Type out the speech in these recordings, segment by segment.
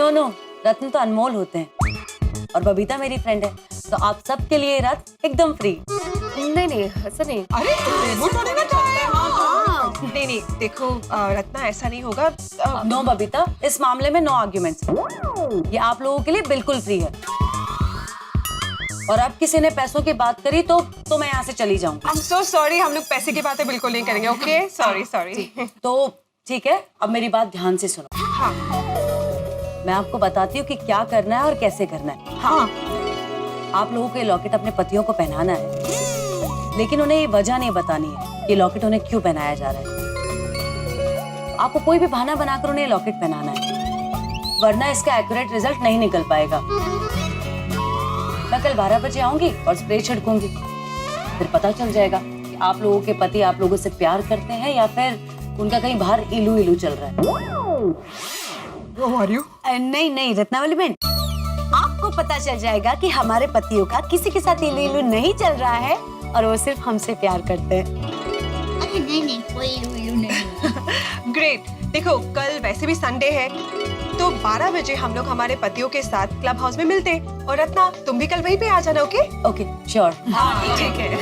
No no, रत्न तो अनमोल होते हैं और बबीता मेरी फ्रेंड है, तो आप सबके लिए रात एकदम फ्री। नहीं ऐसा नहीं। अरे वो तो नहीं ना नहीं देखो रत्ना ऐसा नहीं होगा। नो बबीता, इस मामले में नो आर्ग्यूमेंट्स। ये आप लोगों के लिए बिल्कुल फ्री है। और अब किसी ने पैसों की बात करी तो मैं यहाँ से चली जाऊंगी। I'm so sorry, हम लोग पैसे की बातें बिल्कुल नहीं करेंगे। Okay sorry. तो ठीक है, अब मेरी बात ध्यान से सुनो। हाँ मैं आपको बताती हूँ कि क्या करना है और कैसे करना है। हाँ आप लोगों को ये लॉकेट अपने पतियों को पहनाना है, लेकिन उन्हें ये वजह नहीं बतानी है कि लॉकेट उन्हें क्यों पहनाया जा रहा है। आपको कोई भी बहाना बनाकर उन्हें लॉकेट पहनाना है, वरना इसका एक्यूरेट रिजल्ट नहीं निकल पाएगा। मैं कल 12 बजे आऊंगी और स्प्रे छिड़कूंगी, फिर पता चल जाएगा कि आप लोगों के पति आप लोगों से प्यार करते हैं या फिर उनका कहीं बाहर इलू चल रहा है। How are you? नहीं रत्नावली बहन, आपको पता चल जाएगा कि हमारे पतियों का किसी के साथ इलू नहीं चल रहा है और वो सिर्फ हमसे प्यार करते हैं। अरे नहीं कोई इलू नहीं। ग्रेट। देखो कल वैसे भी संडे है, तो 12 बजे हम लोग हमारे पतियों के साथ क्लब हाउस में मिलते हैं। और रत्ना तुम भी कल वहीं पे आ जाना। Okay sure. ठीक है।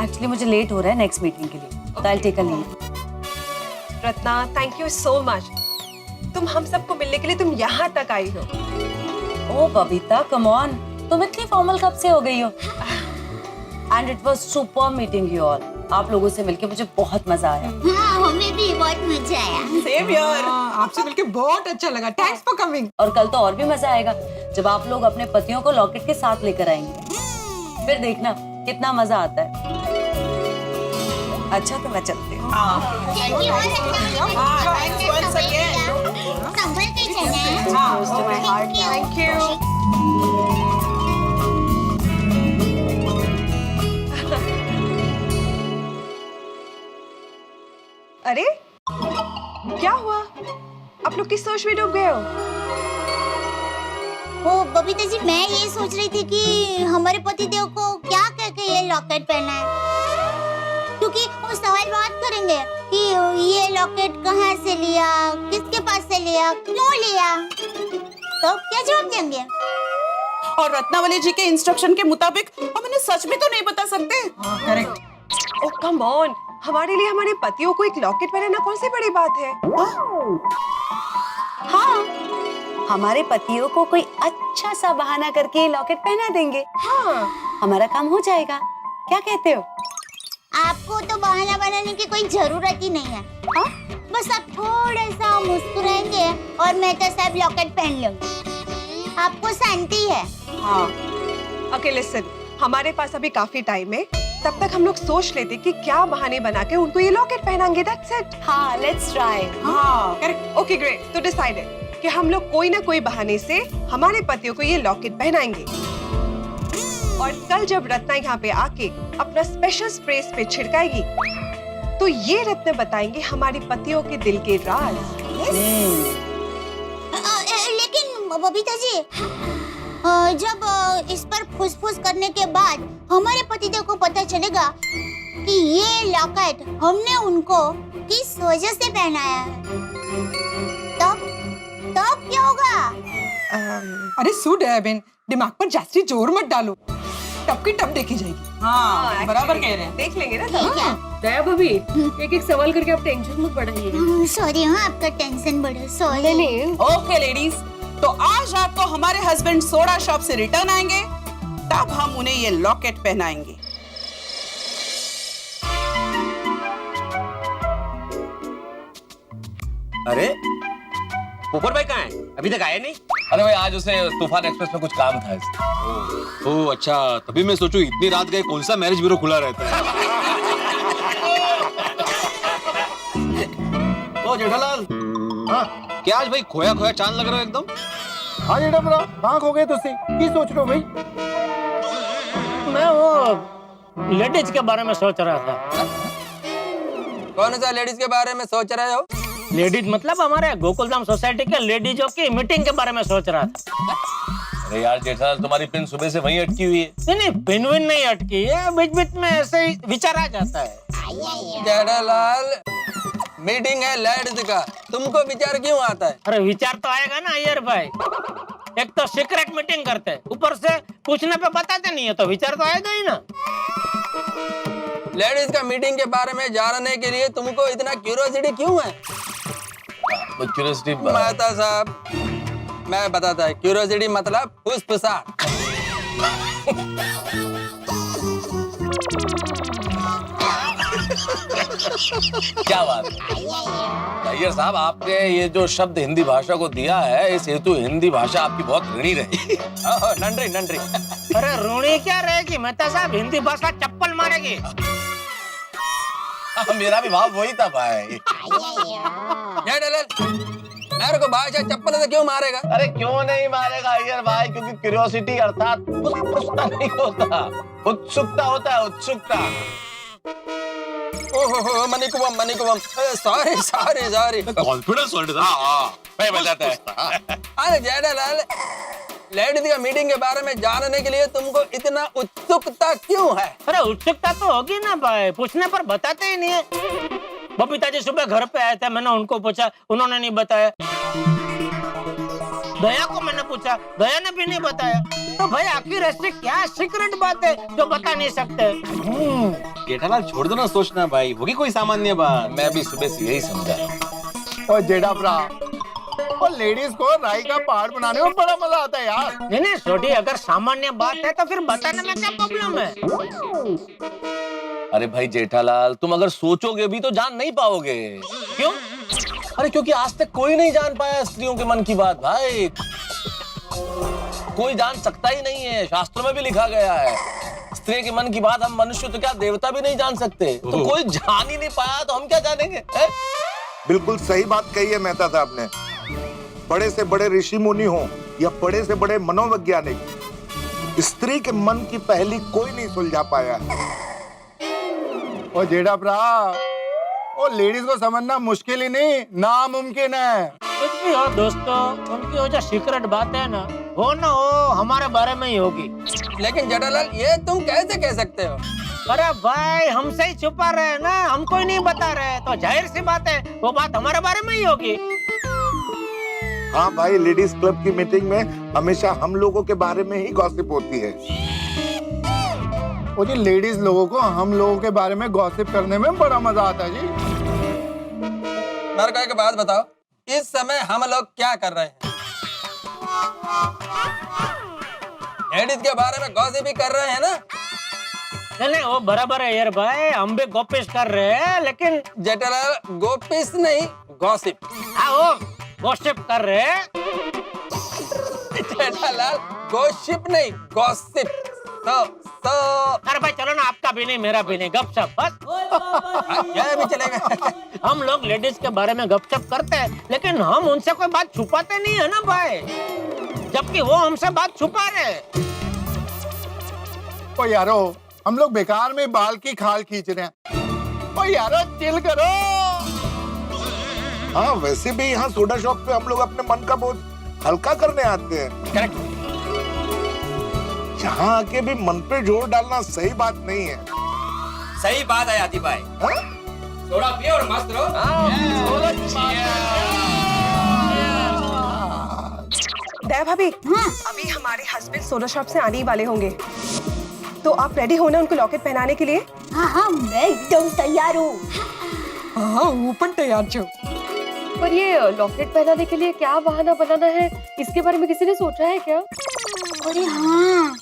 एक्चुअली मुझे लेट हो रहा है नेक्स्ट मीटिंग के लिए, तो I take a leave. Ratna thank you so much, तुम हम सबको मिलने के लिए तुम यहाँ तक आई हो। ओ बबीता कम ऑन, तुम इतनी फॉर्मल कब से हो गई हो? And it was super meeting you all. आप लोगों से मिलके मुझे बहुत मजा आया। हाँ हमें भी बहुत मजा आया। सेम यार, आपसे मिलके बहुत अच्छा लगा। Thanks for coming. और कल तो और भी मजा आएगा जब आप लोग अपने पतियों को लॉकेट के साथ लेकर आएंगे। फिर देखना कितना मजा आता है। अच्छा तो मैं चलती हूँ। संभल के चलना। Thank you. अरे क्या हुआ? आप लोग किस सोच में डूब गए हो? ओ बबीता जी, मैं ये सोच रही थी कि हमारे पतिदेव को क्या कह के ये लॉकेट पहना है, क्योंकि वो सवाल बात करेंगे कि ये लॉकेट कहाँ से लिया, किसके पास से लिया, क्यों लिया, तो क्या जवाब देंगे? और रत्नावली जी के इंस्ट्रक्शन के मुताबिक हम इन्हें सच में तो नहीं बता सकते। करेक्ट। ओह कम ऑन, हमारे लिए हमारे पतियों को एक लॉकेट पहनाना कौन सी बड़ी बात है? हाँ, हमारे पतियों को कोई अच्छा सा बहाना करके लॉकेट पहना देंगे। हाँ, हमारा काम हो जाएगा। क्या कहते हो? आपको तो बहाना बनाने की कोई जरूरत ही नहीं है। हाँ? बस आप थोड़ा सा मुस्कुराएंगे और मैं तो सब लॉकेट पहन लूंगी। आपको शांति है। हाँ। ओके लिसन, हमारे पास अभी काफी टाइम है, तब तक हम लोग सोच लेते कि क्या बहाने बना के उनको ये लॉकेट पहनाएंगे। That's it. हाँ, लेट्स ट्राई। हाँ करेक्ट। ओके ग्रेट, तो डिसाइडेड कि हम लोग कोई ना कोई बहाने से हमारे पतियों को ये लॉकेट पहनाएंगे। और कल जब रत्ना यहाँ पे आके अपना स्पेशल स्प्रे पे छिड़काएगी, तो ये रत्ना बताएंगे हमारे पतियों के दिल के राज। लेकिन बबीता जी, जब इस पर फुसफुस करने के बाद हमारे पतिदेव को पता चलेगा कि ये लॉकेट हमने उनको किस वजह से पहनाया है, तब क्या होगा? अरे सुड है बेन, दिमाग पर जास्ती जोर मत डालो, टप की टप देखी जाएगी। हाँ बराबर कह रहे हैं। देख लेंगे ना तब। दया भाभी, एक सवाल करके आप टेंशन मत बढ़ाइए। सॉरी, हाँ आपका टेंशन बढ़ा, सॉरी। नहीं ओके लेडीज, तो आज रात को हमारे हस्बैंड सोडा शॉप से रिटर्न आएंगे, तब हम उन्हें ये लॉकेट पहनाएंगे। अरे ऊपर भाई कहाँ है? अभी तक आए नहीं? अरे भाई आज उसे तूफान एक्सप्रेस में कुछ काम था इसलिए। ओह अच्छा, तभी मैं सोचूं इतनी रात गए कौन सा मैरिज ब्यूरो खुला रहता है। ओ जेठालाल, हाँ क्या आज भाई खोया खोया चांद लग रहा है एकदम। हाँ जेठा बड़ा, कहाँ खो गए तुसी? की सोच रहे हो भाई? मैं वो लेडीज के बारे में सोच रहा था। कौन सा लेडीज के बारे में सोच रहे हो? लेडीज मतलब हमारे गोकुलधाम सोसाइटी के लेडीजों की मीटिंग के बारे में सोच रहा था। अरे यार जेठालाल, तुम्हारी पिन सुबह से वहीं अटकी हुई है। नहीं पिन विन नहीं अटकी है, बीच बीच में ऐसे ही विचार आ जाता है। जेठालाल, मीटिंग है लेडीज का, तुमको विचार क्यों आता है? अरे विचार तो आएगा ना अय्यर भाई। एक तो सीक्रेट मीटिंग करते हैं, ऊपर से पूछने पे बताते नहीं है, तो विचार तो आएगा ही ना। लेडीज का मीटिंग के बारे में जानने के लिए तुमको इतना क्यूरियोसिटी क्यों है? क्यूरियोसिटी मेहता साहब, मैं बताता है, क्यूरियोसिटी मतलब फुसफुसाहट। क्या बात है अय्यर साहब, आपने ये जो शब्द हिंदी भाषा को दिया है, इस हेतु हिंदी भाषा आपकी बहुत ऋणी रही। नंडरी नंडरी। अरे ऋणी क्या रहेगी मेहता साहब, हिंदी भाषा चप्पल मारेगी। मेरा भी भाव वही था भाई। मेरे को भाषा चप्पल से क्यों मारेगा? अरे क्यों नहीं मारेगा अय्यर भाई, क्योंकि क्यूरियोसिटी अर्थात फुसफुसता नहीं होता, उत्सुकता होता है, उत्सुकता। ओहो मनिकुवम, सॉरी। कॉन्फिडेंस मैं बताता है। अरे जेठालाल, लेडीज का मीटिंग के बारे में जानने के लिए तुमको इतना उत्सुकता क्यों है? अरे उत्सुकता तो होगी ना भाई, पूछने पर बताते ही नहीं है। बबीता जी सुबह घर पे आए थे, मैंने उनको पूछा, उन्होंने नहीं बताया। दया को मैंने पूछा, दया ने भी नहीं बताया। तो भाई आखिर ऐसी क्या सीक्रेट बात है जो बता नहीं सकते? जेठालाल छोड़ दो ना सोचना भाई, होगी कोई सामान्य बात। मैं भी सुबह से यही समझा। और जेठा भरा, और लेडीज को राई का पहाड़ बनाने में बड़ा मजा आता है यार। नहीं छोटी, अगर सामान्य बात है तो फिर बताने में क्या प्रॉब्लम है? अरे भाई जेठालाल, तुम अगर सोचोगे भी तो जान नहीं पाओगे। क्यों? अरे क्योंकि आज तक कोई नहीं जान पाया स्त्रियों के मन की बात भाई, कोई जान सकता ही नहीं है। शास्त्रों में भी लिखा गया है, स्त्री के मन की बात हम मनुष्य तो क्या देवता भी नहीं जान सकते। तो कोई जान ही नहीं पाया तो हम क्या जानेंगे? बिल्कुल सही बात कही है मेहता साहब ने। बड़े से बड़े ऋषि मुनि हो या बड़े से बड़े मनोवैज्ञानिक, स्त्री के मन की पहेली कोई नहीं सुलझा पाया। और जेठा भरा, और लेडीज को समझना मुश्किल ही नहीं, नामुमकिन है। कुछ भी हो दोस्तों, उनकी वो जो सीक्रेट बात है ना, वो ना हो हमारे बारे में ही होगी। लेकिन जेठालाल, ये तुम कैसे कह सकते हो? अरे भाई हमसे ही छुपा रहे हैं ना, हमको ही नहीं बता रहे, तो जाहिर सी बात है वो बात हमारे बारे में ही होगी। हाँ भाई, लेडीज क्लब की मीटिंग में हमेशा हम लोगों के बारे में ही गॉसिप होती है। और जी लेडीज लोगों को हम लोगों के बारे में गॉसिप करने में बड़ा मजा आता है जी। मेरे को एक बात बताओ, इस समय हम लोग क्या कर रहे हैं? लेडीज के बारे में गॉसिप भी कर रहे हैं ना? नहीं वो बराबर है यार भाई, हम भी गोपिश कर रहे हैं, लेकिन जेठालाल गोपिस नहीं, गॉसिप। हाँ वो गॉसिप कर रहे हैं। जेठालाल गॉसिप नहीं, गॉसिप। तो अरे भाई चलो ना, आपका भी नहीं मेरा भी नहीं, गपशप बस। क्या भी चलेगा। हम लोग लेडीज के बारे में गपशप करते हैं, लेकिन हम उनसे कोई बात छुपाते नहीं है ना भाई, जबकि वो हमसे बात छुपा रहे। ओ यारो, हम लोग बेकार में बाल की खाल खींच रहे हैं। ओ यारो चिल करो। हाँ वैसे भी यहाँ सोडा शॉप पे हम लोग अपने मन का बोझ हल्का करने आते हैं। करेक्ट। यहाँ आके भी मन पे जोर डालना सही बात नहीं है। सही बात है आतिफ भाई। सोडा पियो और मस्त रहो। दया भाभी, अभी हमारे हस्बैंड सोडा शॉप से आने ही वाले होंगे, तो आप रेडी हो ना उनको लॉकेट पहनाने के लिए? हाँ मैं एकदम तैयार हूँ। हाँ वो पण तैयार छो। पर ये लॉकेट पहनाने के लिए क्या बहाना बनाना है, इसके बारे में किसी ने सोचा है क्या? अरे हाँ,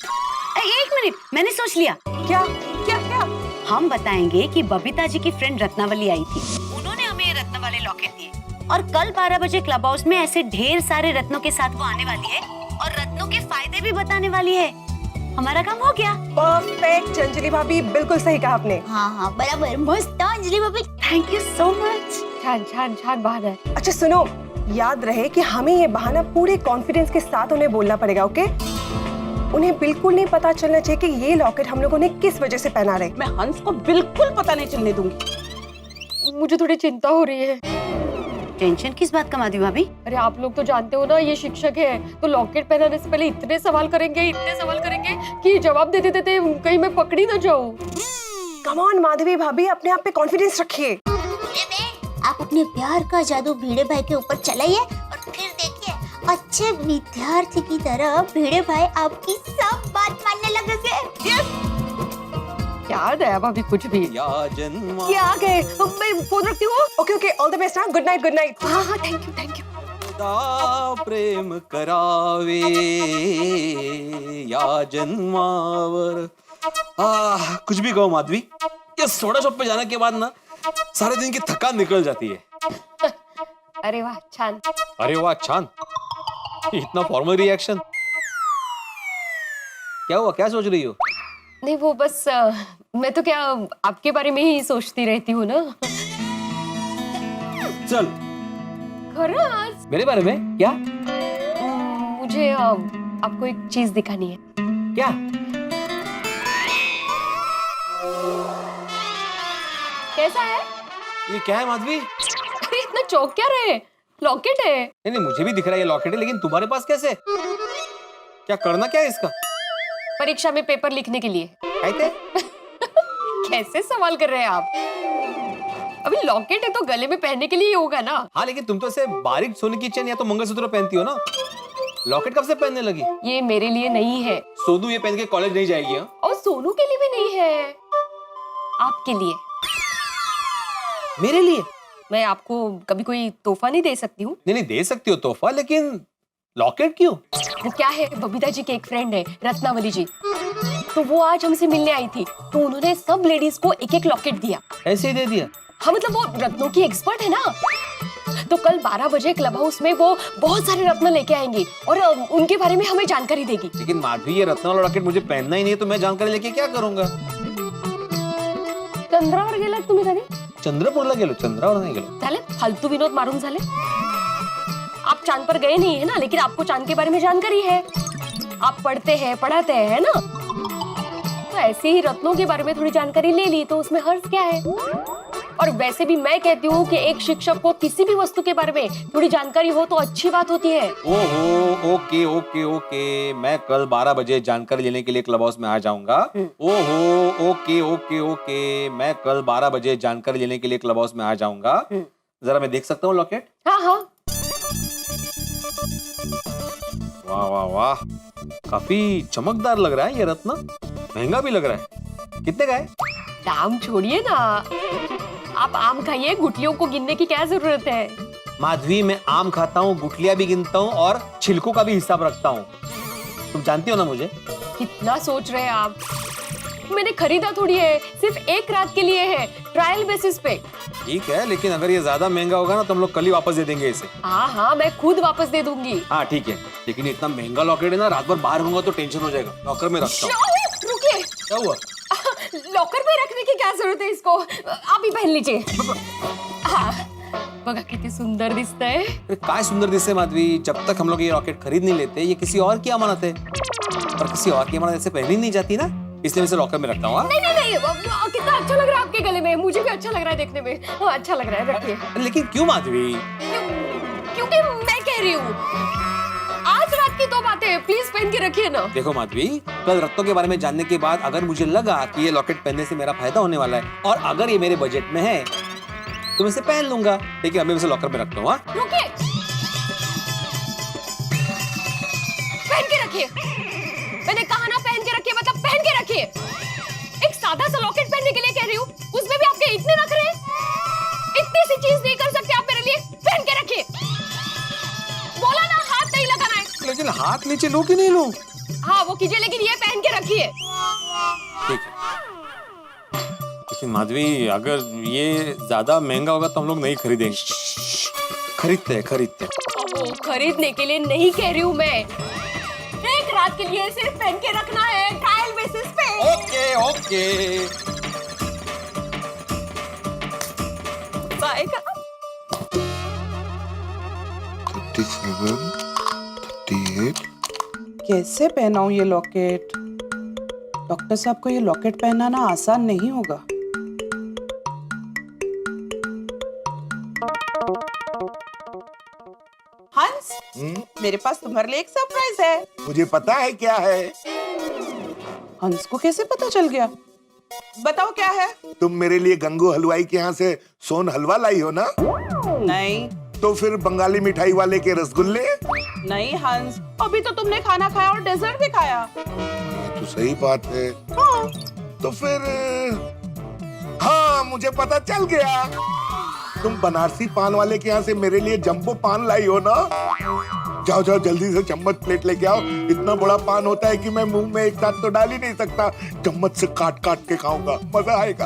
एक मिनट, मैंने सोच लिया। क्या क्या क्या? हम बताएंगे कि बबीता जी की फ्रेंड रत्नावली आई थी, उन्होंने हमें ये रत्न वाले लॉकेट दिए, और कल 12 बजे क्लब हाउस में ऐसे ढेर सारे रत्नों के साथ वो आने वाली है और रत्नों के फायदे भी बताने वाली है। हमारा काम हो गया। परफेक्ट अंजलि भाभी, बिल्कुल सही कहा आपने। हाँ बराबर, मस्त अंजलि भाभी, थैंक यू सो मच। छान छान छान बहाना है। अच्छा सुनो, याद रहे कि हमें ये बहाना पूरे कॉन्फिडेंस के साथ उन्हें बोलना पड़ेगा, ओके? उन्हें बिल्कुल नहीं पता चलना चाहिए कि ये लॉकेट हम लोगों ने किस वजह से पहना रहे। मैं हंस को बिल्कुल पता नहीं चलने दूंगी। मुझे थोड़ी चिंता हो रही है। टेंशन किस बात का माधवी भाभी? अरे आप लोग तो जानते हो ना, ये शिक्षक है, तो लॉकेट पहनाने से पहले इतने सवाल करेंगे कि जवाब देते देते कहीं मैं पकड़ी ना जाऊं। कम ऑन माधवी भाभी, अपने आप पे कॉन्फिडेंस रखिए। आप अपने प्यार का जादू भिड़े भाई के ऊपर चलाइए और फिर देखिए अच्छे विद्यार्थी की तरह भिड़े भाई आपकी सब बात मानने लगेंगे। क्या दया भाभी कुछ भी। या जन्मा ये आ गए, मैं फोन रखती हूँ। Okay okay, all the best. Good night, good night. हाँ हाँ, थैंक यू थैंक यू। दा प्रेम करावे या जन्मावर। कुछ भी कहो माधवी, ये सोडा शॉप पे जाने के बाद ना सारे दिन की थकान निकल जाती है। अरे वाह, छान। अरे वाह, छान। इतना फॉर्मल रिएक्शन क्या हुआ? क्या सोच रही हो? नहीं वो बस मैं तो क्या आपके बारे में ही सोचती रहती हूँ ना। चल। खरंच? मेरे बारे में क्या? मुझे आपको एक चीज दिखानी है। क्या? कैसा है? ये क्या है माधवी? अरे इतना चौंक क्या रहे? लॉकेट है। नहीं नहीं, मुझे भी दिख रहा है ये लॉकेट है, लेकिन तुम्हारे पास कैसे? क्या करना क्या है इसका? परीक्षा में पेपर लिखने के लिए। कहते? कैसे सवाल कर रहे हैं आप? अभी लॉकेट है तो गले में पहनने के लिए ही होगा ना। हाँ, लेकिन तुम तो ऐसे बारीक सोने की चेन या तो मंगलसूत्र पहनती हो ना, लॉकेट कब से पहनने लगी? ये मेरे लिए नहीं है। सोनू ये पहन के कॉलेज नहीं जाएगी। हाँ? और सोनू के लिए भी नहीं है, आपके लिए। मेरे लिए? मैं आपको कभी कोई तोहफा नहीं दे सकती हूँ। नहीं नहीं, दे सकती हो तोहफा, लेकिन लॉकेट क्यों? वो क्या है, बबीता जी के एक फ्रेंड है रत्नावली जी, तो वो आज हमसे मिलने आई थी, तो उन्होंने सब लेडीज को एक एक लॉकेट दिया। ऐसे ही दे दिया? हाँ, मतलब वो रत्नों की एक्सपर्ट है ना, तो कल 12 बजे क्लब हाउस में वो बहुत सारे रत्न लेके आएंगी और उनके बारे में हमें जानकारी देगी। लेकिन माधवी, ये रत्न वाला लॉकेट मुझे पहनना ही नहीं है, तो मैं जानकारी लेके क्या करूंगा? चंद्रावर गेलात तुम्ही कधी? चंद्रपूरला गेलो, चंद्रावर नाही गेलो। झाले फालतू विनोद मारून झाले। आप चांद पर गए नहीं है ना, लेकिन आपको चांद के बारे में जानकारी है, आप पढ़ते हैं पढ़ाते हैं ना, तो ऐसे ही रत्नों के बारे में थोड़ी जानकारी ले ली तो उसमें हर्ज क्या है। और वैसे भी मैं कहती हूँ कि एक शिक्षक को किसी भी वस्तु के बारे में थोड़ी जानकारी हो तो अच्छी बात होती है। ओहो, ओके ओके ओके, मैं कल 12 बजे जानकारी लेने के लिए क्लब हाउस में आ जाऊंगा। ओहो, ओके ओके ओके, मैं कल 12 बजे जानकारी लेने के लिए क्लब हाउस में आ जाऊंगा। जरा मैं देख सकता हूँ लॉकेट? हाँ हाँ। वाह वाह वाह, काफी चमकदार लग रहा है ये रत्न, महंगा भी लग रहा है। कितने का है? दाम छोड़िए ना, आप आम खाइए, गुठलियों को गिनने की क्या जरूरत है। माधवी, मैं आम खाता हूँ, गुठलियां भी गिनता हूँ और छिलकों का भी हिसाब रखता हूँ। तुम जानती हो ना मुझे। कितना सोच रहे हैं आप? मैंने खरीदा थोड़ी है, सिर्फ एक रात के लिए है, ट्रायल बेसिस पे। ठीक है, लेकिन अगर ये ज्यादा महंगा होगा ना तो हम लोग कल ही वापस दे देंगे इसे। हाँ हाँ, मैं खुद वापस दे दूंगी। हाँ ठीक है, लेकिन इतना महंगा लॉकेट है ना, रात भर बाहर रहूंगा तो टेंशन हो जाएगा। लॉकर में रखता हूँ। रुकिए, क्या हुआ? लॉकर में रखने की क्या जरूरत है इसको, आप ही पहन लीजिए। हाँ, बघा किती सुंदर दिसतंय। अरे काय सुंदर दिसते माधवी, जब तक हम लोग ये रॉकेट खरीद नहीं लेते, ये किसी और की अमानत है, और किसी और की अमानत ऐसे पहनी नहीं जाती ना, इसलिए मैं इसे लॉकर में रखता हूँ। नहीं नहीं नहीं, कितना अच्छा लग रहा है आपके गले में, मुझे भी अच्छा लग रहा है देखने में। हाँ, अच्छा लग रहा है, रखिए। लेकिन क्यों माधवी? क्योंकि मैं कह रही हूँ, आज रात की दो बातें, प्लीज पहन के रखिए ना। देखो माधवी, कल रत्नों के बारे में जानने के बाद अगर मुझे लगा कि ये लॉकेट पहनने से मेरा फायदा होने वाला है और अगर ये मेरे बजट में है तो मैं इसे पहन लूंगा, लेकिन अभी इसे लॉकर में रखता हूँ। रुकिए, पहन के रखिए। मैंने कहा ना पहन के रखिए, मतलब पहन के रखिए। एक सादा सा लॉकेट पहनने के लिए कह रही हूँ, उसमें भी आपके इतने नखरे। इतनी सी चीज नहीं कर सकते आप मेरे लिए, पहन के रखिए। बोला ना हाथ नहीं लगाना है। लेकिन हाथ नीचे लूं कि नहीं लूं? हाँ वो कीजिए, लेकिन ये पहन के रखिए। ठीक है, लेकिन माधवी, अगर ये ज्यादा महंगा होगा तो हम लोग नहीं खरीदेंगे। खरीदते हैं, खरीदते हैं। वो खरीदने के लिए नहीं कह रही हूँ मैं, एक रात के लिए सिर्फ पहन के रखना है, ट्रायल बेसिस पे। Okay okay. आएगा। 37, 38। कैसे पहनाऊं ये लॉकेट? डॉक्टर साहब को ये लॉकेट पहनाना आसान नहीं होगा। हंस, मेरे पास तुम्हारे लिए एक सरप्राइज है। मुझे पता है क्या है। हंस को कैसे पता चल गया? बताओ क्या है? तुम मेरे लिए गंगू हलवाई के यहाँ से सोन हलवा लाई हो ना? नहीं। तो फिर बंगाली मिठाई वाले के रसगुल्ले? नहीं हंस, अभी तो तुमने खाना खाया और डेजर्ट भी खाया। ये तो सही बात है। हाँ। तो फिर हाँ, मुझे पता चल गया। तुम बनारसी पान वाले के यहाँ से मेरे लिए जंबो पान लाई हो ना? जाओ जाओ जल्दी से चम्मच प्लेट लेके आओ। इतना बड़ा पान होता है कि मैं मुंह में एक साथ तो डाल ही नहीं सकता। चम्मच से काट काट के खाऊंगा, मजा आएगा।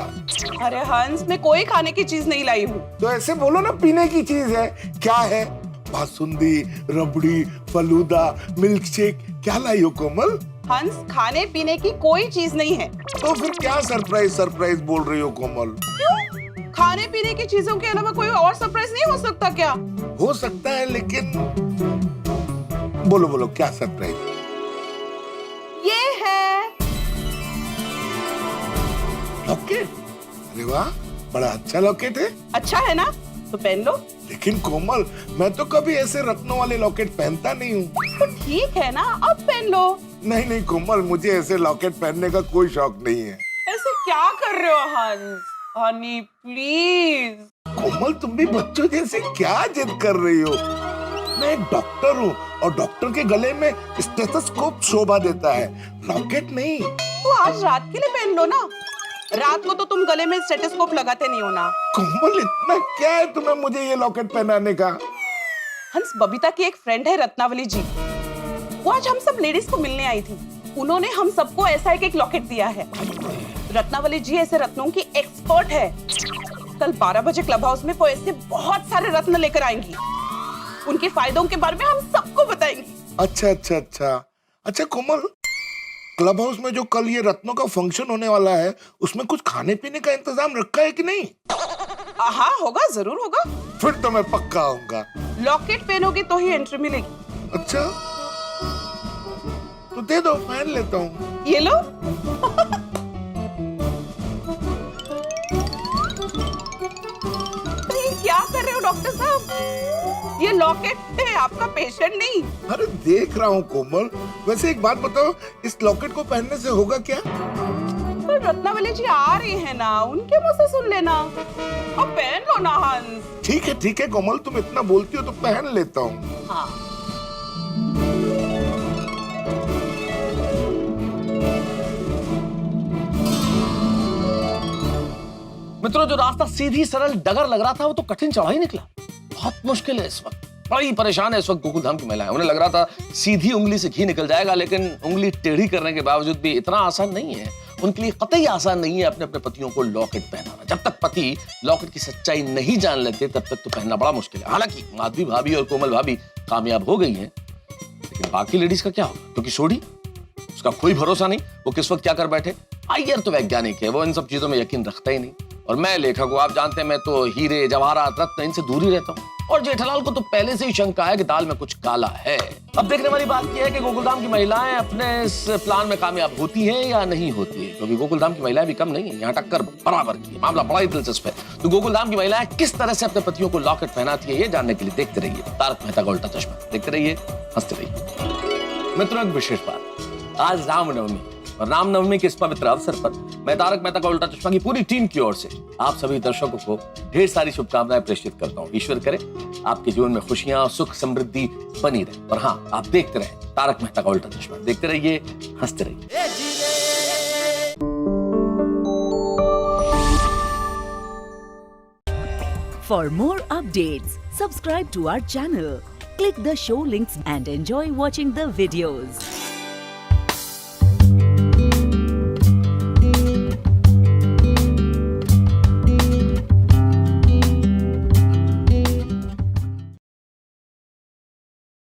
अरे हंस, मैं कोई खाने की चीज नहीं लाई हूँ। तो ऐसे बोलो ना, पीने की चीज है। क्या है? बासुंदी, रबड़ी, फलूदा, मिल्क शेक, क्या लाई हो कोमल? हंस, खाने पीने की कोई चीज नहीं है। तो फिर क्या सरप्राइज सरप्राइज बोल रही हो कोमल? क्यों? खाने पीने की चीजों के अलावा कोई और सरप्राइज नहीं हो सकता क्या? हो सकता है, लेकिन बोलो बोलो क्या सरप्राइज? ये है लॉकेट। अरे वाह, बड़ा अच्छा लॉकेट है। अच्छा है ना? तो पहन लो। लेकिन कोमल, मैं तो कभी ऐसे रत्नों वाले लॉकेट पहनता नहीं हूँ। तो ठीक है ना, अब पहन लो। नहीं नहीं कोमल, मुझे ऐसे लॉकेट पहनने का कोई शौक नहीं है। ऐसे क्या कर रहे हो हंस? Honey please. कोमल, तुम भी बच्चों जैसे क्या जिद कर रही हो? मैं एक डॉक्टर हूँ और डॉक्टर के गले में स्टेथोस्कोप शोभा देता है, लॉकेट नहीं। तो आज रात के लिए पहन लो ना। रात को तो तुम गले में स्टेथोस्कोप लगाते नहीं हो ना। कोमल, इतना क्या है तुम्हें मुझे ये लॉकेट पहनाने का? हंस, बबीता की एक फ्रेंड है रत्नावली जी, वो आज हम सब लेडीज को मिलने आई थी। उन्होंने हम सबको ऐसा एक लॉकेट दिया है। रत्नावली जी ऐसे रत्नों की एक्सपर्ट है। कल 12 बजे क्लब हाउस में वो ऐसे बहुत सारे रत्न लेकर आएंगी। उनके फायदों के बारे में हम सबको बताएंगी। अच्छा अच्छा अच्छा अच्छा कोमल, क्लब हाउस में जो कल ये रत्नों का फंक्शन होने वाला है, उसमें कुछ खाने पीने का इंतजाम रखा है कि नहीं? हाँ होगा, जरूर होगा। फिर तो मैं पक्का आऊंगा। लॉकेट पहनोगे तो ही एंट्री मिलेगी। अच्छा, तो दे दो, पहन लेता हूँ। ये लो। तो ये क्या कर रहे हो डॉक्टर साहब? ये लॉकेट है, आपका पेशेंट नहीं। अरे देख रहा हूँ कोमल। वैसे एक बात बताओ, इस लॉकेट को पहनने से होगा क्या? तो रत्नावली जी आ रही है ना, उनके मुंह से सुन लेना। अब पहन लो ना हंस। ठीक है कोमल, तुम इतना बोलती हो तो पहन लेता हूँ। हाँ। मित्रों, जो रास्ता सीधी सरल डगर लग रहा था वो तो कठिन चढ़ाई निकला। बहुत मुश्किल है इस वक्त, बड़ी परेशान है इस वक्त गोकुलधाम की महिलाएं। उन्हें लग रहा था सीधी उंगली से घी निकल जाएगा, लेकिन उंगली टेढ़ी करने के बावजूद भी इतना आसान नहीं है। उनके लिए कतई आसान नहीं है अपने अपने पतियों को लॉकेट पहनाना। जब तक पति लॉकेट की सच्चाई नहीं जान लेते तब तक तो पहनना बड़ा मुश्किल है। हालांकि माधवी भाभी और कोमल भाभी कामयाब हो गई हैं, लेकिन बाकी लेडीज का क्या होगा? क्योंकि सोडी, उसका कोई भरोसा नहीं, वो किस वक्त क्या कर बैठे। अय्यर तो वैज्ञानिक है, वो इन सब चीजों में यकीन रखता ही नहीं। और मैं लेखक हूं, आप जानते हैं, मैं तो हीरे जवाहरात रत्न इनसे दूर ही रहता हूं। और जेठालाल को तो पहले से ही शंका है कि दाल में कुछ काला है। अब देखने वाली बात यह है कि गोकुलधाम की महिलाएं अपने इस प्लान में कामयाब होती हैं या नहीं होती है, क्योंकि गोकुलधाम की महिलाएं भी कम नहीं है, यहाँ टक्कर बराबर की है। मामला बड़ा ही दिलचस्प है। तो गोकुलधाम की महिलाएं किस तरह से अपने पतियों को लॉकेट पहनाती है, ये जानने के लिए देखते रहिए तारक मेहता का उल्टा चश्मा। देखते रहिए, हंसते रहिए। मित्रों, एक विशेष बात, आज रामनवमी और रामनवमी के इस पवित्र अवसर पर मैं तारक मेहता का उल्टा चश्मा की पूरी टीम की ओर से आप सभी दर्शकों को ढेर सारी शुभकामनाएं प्रेषित करता हूं। ईश्वर करे आपके जीवन में खुशियां, सुख, समृद्धि बनी रहे। और हाँ, आप देखते रहे तारक मेहता का उल्टा चश्मा। देखते रहिए, हंसते रहिए। For more updates, subscribe to our channel, click the show links and enjoy watching the videos.